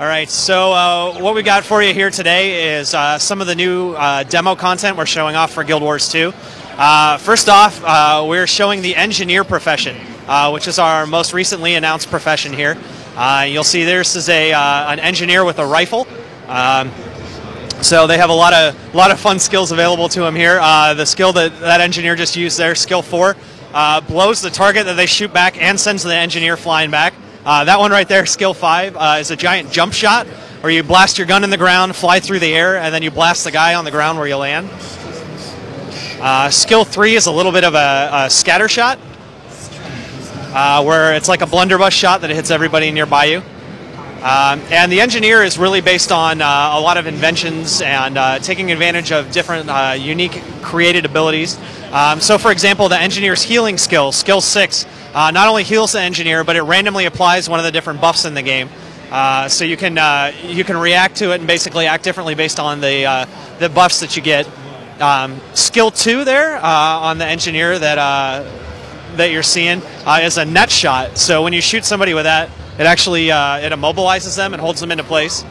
All right, so what we got for you here today is some of the new demo content we're showing off for Guild Wars 2. First off, we're showing the engineer profession, which is our most recently announced profession here. You'll see this is an engineer with a rifle. So they have a lot of fun skills available to them here. The skill that engineer just used there, skill 4, blows the target that they shoot back and sends the engineer flying back. That one right there, skill 5, is a giant jump shot where you blast your gun in the ground, fly through the air, and then you blast the guy on the ground where you land. Skill 3 is a little bit of a scatter shot, where it's like a blunderbuss shot that hits everybody nearby you. And the engineer is really based on a lot of inventions and taking advantage of different unique created abilities. So for example, the engineer's healing skill, skill 6, not only heals the engineer, but it randomly applies one of the different buffs in the game. So you can react to it and basically act differently based on the buffs that you get. Skill 2 there on the engineer that you're seeing is a net shot. So when you shoot somebody with that, it actually it immobilizes them and holds them into place.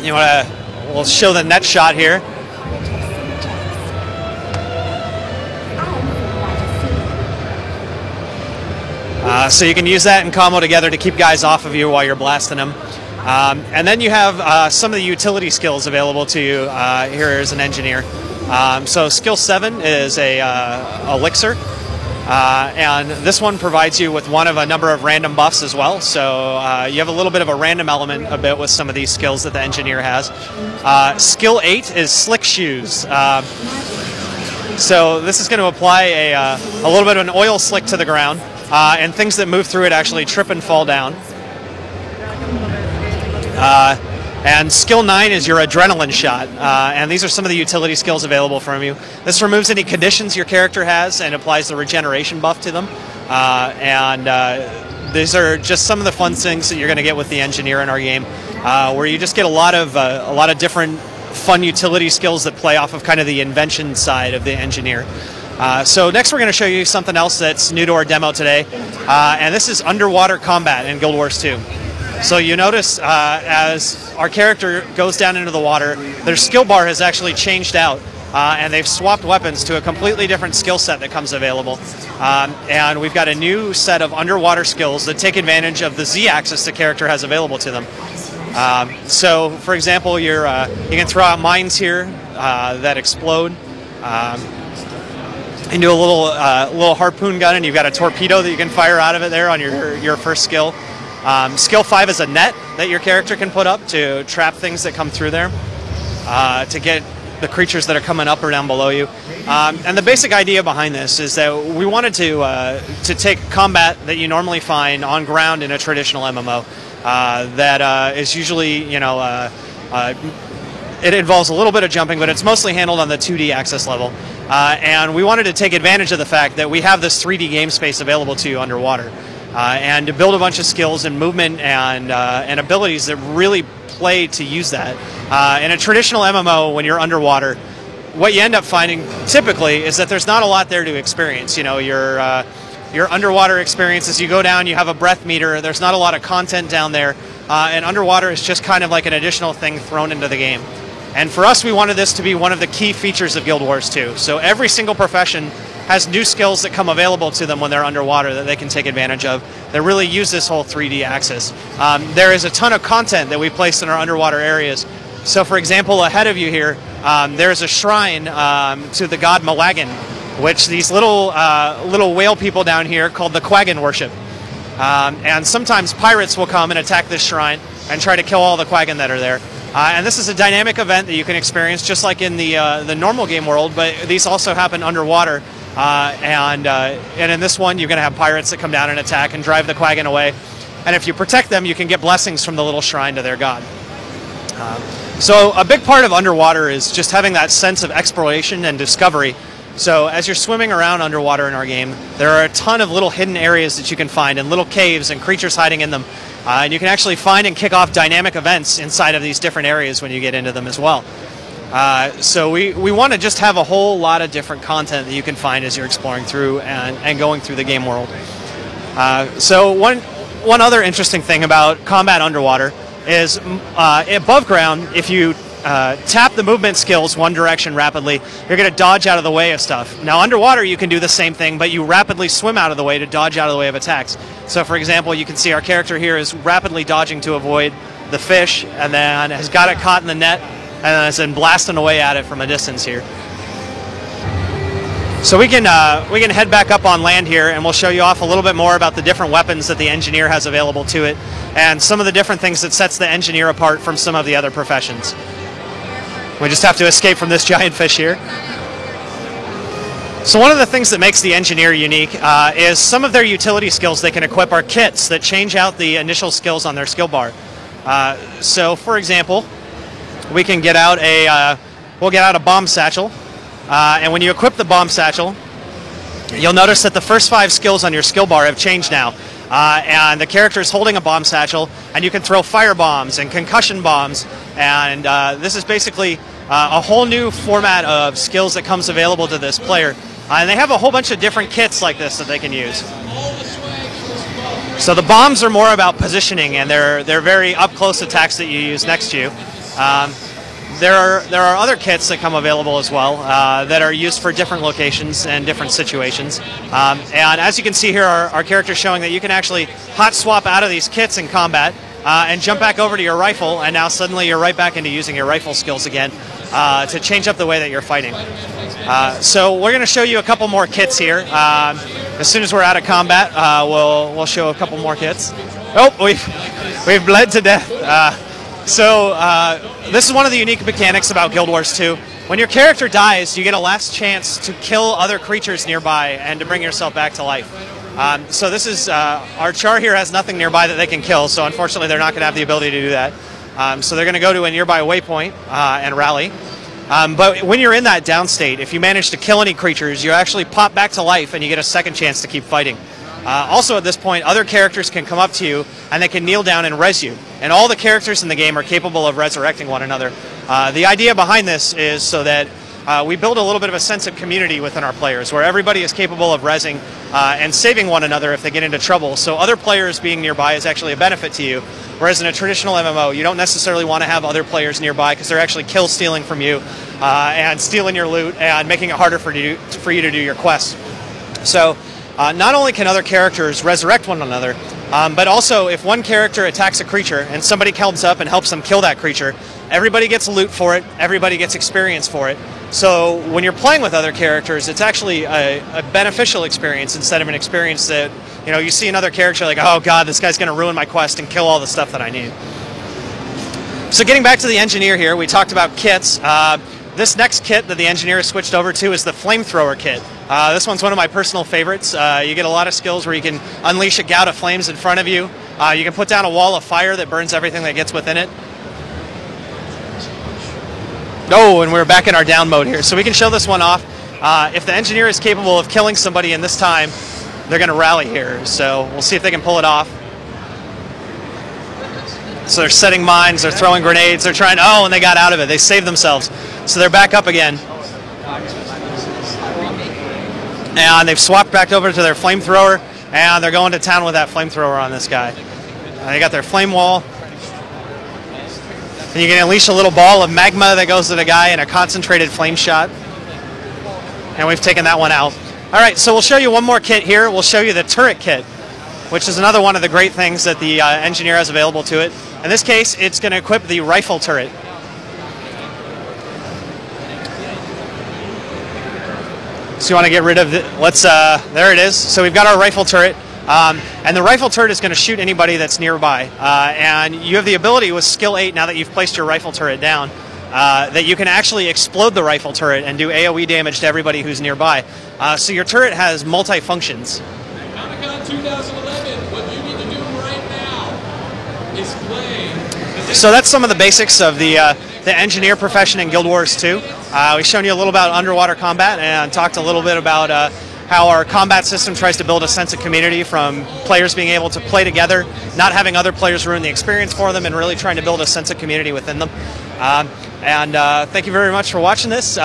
We'll show the net shot here. So you can use that in combo together to keep guys off of you while you're blasting them. And then you have some of the utility skills available to you here as an engineer. So skill 7 is a elixir. And this one provides you with one of a number of random buffs as well. So you have a little bit of a random element a bit with some of these skills that the engineer has. Skill 8 is slick shoes. So this is going to apply a little bit of an oil slick to the ground. And things that move through it actually trip and fall down. And skill 9 is your adrenaline shot, and these are some of the utility skills available from you. This removes any conditions your character has and applies the regeneration buff to them. These are just some of the fun things that you're going to get with the engineer in our game, where you just get a lot of different fun utility skills that play off of kind of the invention side of the engineer. So next we're going to show you something else that's new to our demo today, and this is underwater combat in Guild Wars 2. So you notice as our character goes down into the water, their skill bar has actually changed out, and they've swapped weapons to a completely different skill set that comes available. And we've got a new set of underwater skills that take advantage of the Z-axis the character has available to them. So for example, you can throw out mines here that explode. You do a little harpoon gun, and you've got a torpedo that you can fire out of it there on your first skill. Skill 5 is a net that your character can put up to trap things that come through there, to get the creatures that are coming up or down below you. And the basic idea behind this is that we wanted to take combat that you normally find on ground in a traditional MMO that is usually, it involves a little bit of jumping, but it's mostly handled on the 2D access level. And we wanted to take advantage of the fact that we have this 3D game space available to you underwater. And to build a bunch of skills and movement and abilities that really play to use that. In a traditional MMO, when you're underwater, what you end up finding typically is that there's not a lot there to experience. Your underwater experience, as you go down, you have a breath meter. There's not a lot of content down there, and underwater is just kind of like an additional thing thrown into the game. And for us, we wanted this to be one of the key features of Guild Wars 2. So every single profession has new skills that come available to them when they're underwater that they can take advantage of that really use this whole 3D axis. There is a ton of content that we placed in our underwater areas. So for example, ahead of you here, there's a shrine to the god Malagan, which these little whale people down here called the Quaggan worship. And sometimes pirates will come and attack this shrine and try to kill all the Quaggan that are there. And this is a dynamic event that you can experience just like in the normal game world, but these also happen underwater. And in this one, you're going to have pirates that come down and attack and drive the Quaggan away. And if you protect them, you can get blessings from the little shrine to their god. So a big part of underwater is just having that sense of exploration and discovery. So as you're swimming around underwater in our game, there are a ton of little hidden areas that you can find and little caves and creatures hiding in them. And you can actually find and kick off dynamic events inside of these different areas when you get into them as well. So we want to just have a whole lot of different content that you can find as you're exploring through and going through the game world. So one one other interesting thing about combat underwater is above ground, if you tap the movement skills one direction rapidly, you're going to dodge out of the way of stuff. Now underwater you can do the same thing, but you rapidly swim out of the way to dodge out of the way of attacks. So for example, you can see our character here is rapidly dodging to avoid the fish, and then has got it caught in the net, and has been blasting away at it from a distance here. So we can head back up on land here, and we'll show you off a little bit more about the different weapons that the engineer has available to it, and some of the different things that sets the engineer apart from some of the other professions. We just have to escape from this giant fish here. So one of the things that makes the engineer unique is some of their utility skills they can equip are kits that change out the initial skills on their skill bar. So for example, we can get out we'll get out a bomb satchel, and when you equip the bomb satchel, you'll notice that the first 5 skills on your skill bar have changed now. And the character is holding a bomb satchel, and you can throw fire bombs and concussion bombs, and this is basically a whole new format of skills that comes available to this player. And they have a whole bunch of different kits like this that they can use. So the bombs are more about positioning, and they're very up-close attacks that you use next to you. There are other kits that come available as well that are used for different locations and different situations. And as you can see here, our character is showing that you can actually hot swap out of these kits in combat and jump back over to your rifle, and now suddenly you're right back into using your rifle skills again to change up the way that you're fighting. So we're going to show you a couple more kits here. As soon as we're out of combat, we'll show a couple more kits. Oh, we've bled to death. This is one of the unique mechanics about Guild Wars 2. When your character dies, you get a last chance to kill other creatures nearby and to bring yourself back to life. So this is, our char here has nothing nearby that they can kill, so unfortunately they're not going to have the ability to do that. So they're going to go to a nearby waypoint and rally. But when you're in that down state, if you manage to kill any creatures, you actually pop back to life and you get a second chance to keep fighting. Also at this point, other characters can come up to you and they can kneel down and res you. And all the characters in the game are capable of resurrecting one another. The idea behind this is so that we build a little bit of a sense of community within our players, where everybody is capable of resing and saving one another if they get into trouble. So other players being nearby is actually a benefit to you. Whereas in a traditional MMO, you don't necessarily want to have other players nearby because they're actually kill stealing from you and stealing your loot and making it harder for you to do your quests. So not only can other characters resurrect one another, but also if one character attacks a creature and somebody comes up and helps them kill that creature, everybody gets loot for it, everybody gets experience for it. So when you're playing with other characters, it's actually a beneficial experience instead of an experience that, you know, you see another character like, oh god, this guy's going to ruin my quest and kill all the stuff that I need. So getting back to the engineer here, we talked about kits. This next kit that the engineer has switched over to is the flamethrower kit. This one's one of my personal favorites. You get a lot of skills where you can unleash a gout of flames in front of you. You can put down a wall of fire that burns everything that gets within it. Oh, and we're back in our down mode here. So we can show this one off. If the engineer is capable of killing somebody in this time, they're going to rally here. So we'll see if they can pull it off. So they're setting mines, they're throwing grenades, they're trying, oh, and they got out of it. They saved themselves. So they're back up again. And they've swapped back over to their flamethrower, and they're going to town with that flamethrower on this guy. They got their flame wall. And you can unleash a little ball of magma that goes to the guy in a concentrated flame shot. And we've taken that one out. All right, so we'll show you one more kit here. We'll show you the turret kit, which is another one of the great things that the engineer has available to it. In this case, it's going to equip the rifle turret. So you want to get rid of the, there it is. So we've got our rifle turret, and the rifle turret is going to shoot anybody that's nearby. And you have the ability with skill 8, now that you've placed your rifle turret down, that you can actually explode the rifle turret and do AoE damage to everybody who's nearby. So your turret has multi-functions. Comic-Con 2011, what you need to do right now is play. So that's some of the basics of the engineer profession in Guild Wars 2. We've shown you a little about underwater combat and talked a little bit about how our combat system tries to build a sense of community from players being able to play together, not having other players ruin the experience for them, and really trying to build a sense of community within them. Thank you very much for watching this.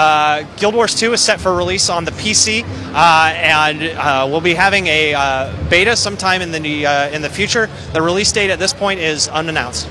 Guild Wars 2 is set for release on the PC, and we'll be having a beta sometime in the future. The release date at this point is unannounced.